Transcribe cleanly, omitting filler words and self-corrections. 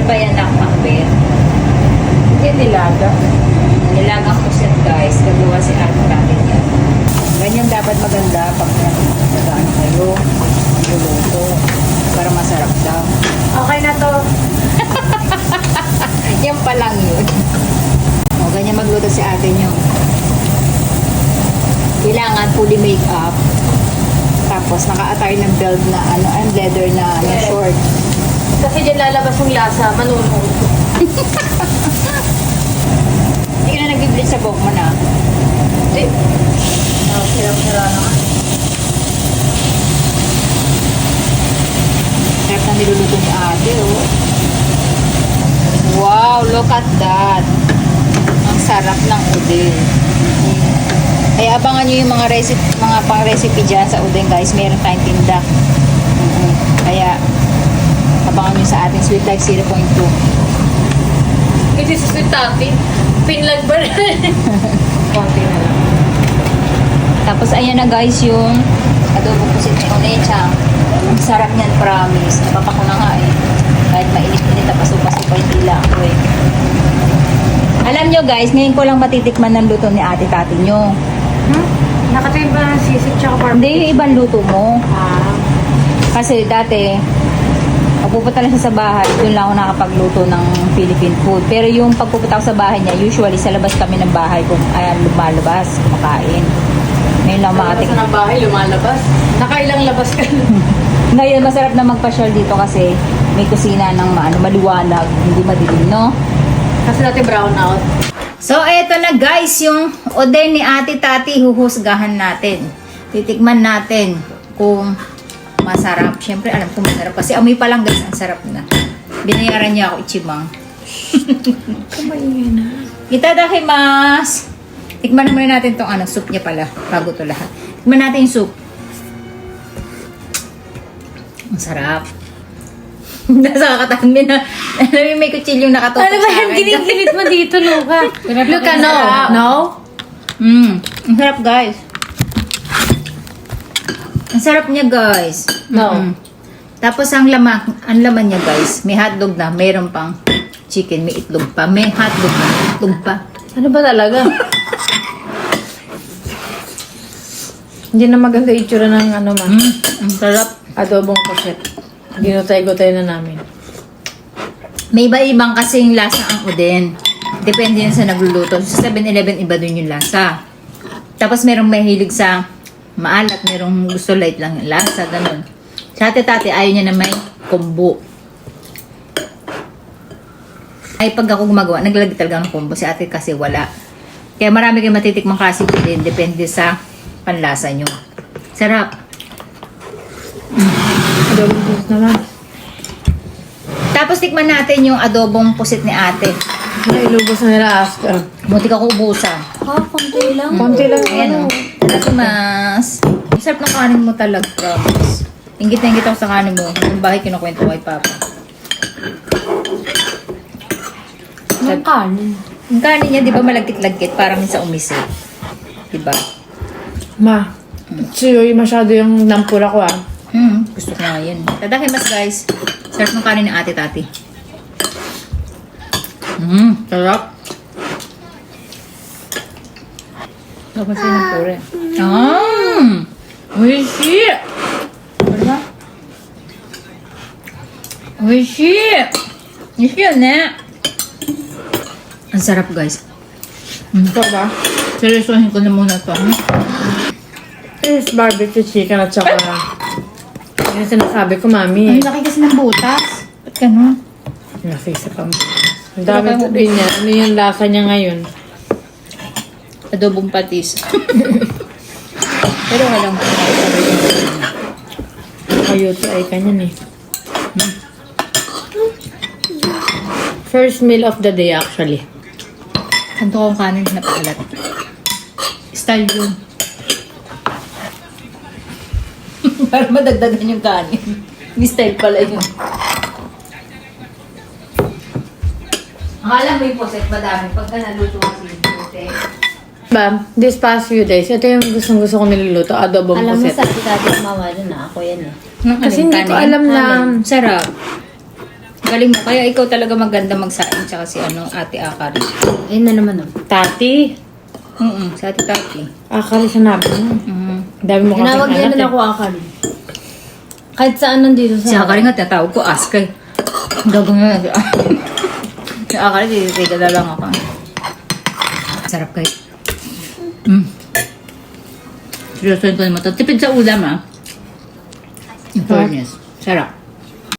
ba yan ang pakbet? Hindi nilaga. Nilagang pusit guys. Gagawa si ate natin yan. Ganyan dapat maganda pag nagaan kayo. Luluto. Para masarap daw. Okay na to. Yan pa lang yun. O, ganyan magluto si ate nyo. Kailangan fully make up. Tapos naka-attire ng belt na ano, and leather na, na Yes. short. Kasi dyan lalabas yung lasa, manunog. Hindi ka na nag-bleach sa buhok mo na. Hindi. Hirap-hira naman. Sarap na niluluto ni ate, oh. Wow, look at that. Ang sarap ng udin. Kaya abangan nyo yung mga pang-recipe dyan sa udin, guys. Meron tayong tinda. Kaya, abangan nyo sa ating Sweet Life 0.2. It is sweet tati. Finland ba rin? Konti na lang. Tapos, ayan na guys, yung adobo pusit ni Onechang. Ang sarap niyan, promise. Napapako na nga eh. Kahit mainit-init, napasupa-supa yung tila ako eh. Alam nyo guys, ngayon ko lang matitikman ng luto ni ate-tati nyo. Nakatayin ba ng sisig tsaka parang... Hindi, yung ibang luto mo. Ah. Kasi dati, pagpupunta lang siya sa bahay, doon lang ako nakapagluto ng Philippine food. Pero yung pagpupunta ko sa bahay niya, usually sa labas kami ng bahay kung ayan, lumalabas, kumakain. Ngayon lang Lumabas makatik. na ng bahay, lumalabas. Nakailang labas ka. Ngayon, masarap na magpasyal dito kasi may kusina ng maliwanag, hindi madilim, no? Kasi dati brown out. So, eto na guys, yung oden ni Ate Tati, huhusgahan natin. Titikman natin kung masarap. Siyempre, alam ko masarap. Kasi amoy pa lang guys, ang sarap na. Binayaran niya ako ichimang. Kumaingay na. Itadakimasu! Tikman muna natin tong soup niya pala. Bago to lahat. Tikman natin yung soup. Ang sarap. Nasa kakatahan na. Alam mo, may kutsilyong nakatutok Ano ba sa yan? akin. Giniginit mo dito, Luca. Luca, no. No? Ang sarap guys. Ang sarap niya guys. No. Tapos ang laman niya guys, may hotdog na, mayroon pang chicken, may itlog pa, may hotdog na, itlog pa. Ano ba talaga? Hindi na maganda itsura ng ano man. Ang sarap. Adobong puset. Ginutay-gutay na namin. May iba-ibang kasing lasa ang udin. Depende yan sa nagluluto. Sa 7-Eleven, iba dun yung lasa. Tapos merong mahilig sa maalat, merong gusto light lang yung lasa, ganun. Sa ate-tate, ayaw niya na may combo. Ay, pag ako gumagawa, naglalagay talaga ng combo. Si ate kasi wala. Kaya marami kayong matitikmang klase din. Depende sa panlasa nyo. Sarap. Adobong puset naman. Tapos tikman natin yung adobong pusit ni ate. Nailubos na nila Aska. Muntik ako ubusan. Konti lang. Konti lang. Ayan o. Mas. Sarap ng kanin mo talaga, promise. Ingit na ingit ako sa kanin mo. Yung bahay kinukwento kay Papa. Ang kanin. Yung kanin niya, di ba malagkit-lagkit? Parang minsan umisi. Di ba? Ma, suyoy masyado yung nampura ko ah. Gusto ko nga yun. Tadakimasu guys. Sarap ng kanin ng ate-tati. Sarap. Tapos yung nampura. Oishi! Ano ba? Oishi! Oishi yun eh. Ang sarap guys. Ito ba? Seryosohin ko na muna ito. Is barbecue chicken at saka... Yung sinasabi ko, mami. Ang laki kasi ng butas. Ba't gano'n? Nafisa pa mo. Ang dami ito din niya. Ano yung lasa niya ngayon? Adobong patis. Pero walang Ayuto ay kanyan eh. First meal of the day actually. Santo kong kanin na paalat. Style yun. Para madagdagan yung kanin. May style pala yun. Akala mo yung poset madami. Pagka naluto kasi yung poset. Ba, this past few days, ito yung gustong-gusto ko niluluto, adobong Alam mo puset. sa dati mama na ako yan eh. Kasi hindi ko alam na Sarap. Galing mo. Kaya ikaw talaga maganda magsaing tsaka si Ate Akari. Ayun na naman oh. Tati. Sa Ate Tati. Akali sa nabi mo. Dami mo kasi Tinawag din na ako Akari. Kahit saan nandito Si sa... Akari nga tinatawag ko, Askay. Gagawin na natin. Si Akari, titiga na lang ako. Sarap kayo. Seryoso ko naman ito. Tipid sa ulam In fairness. Sarap.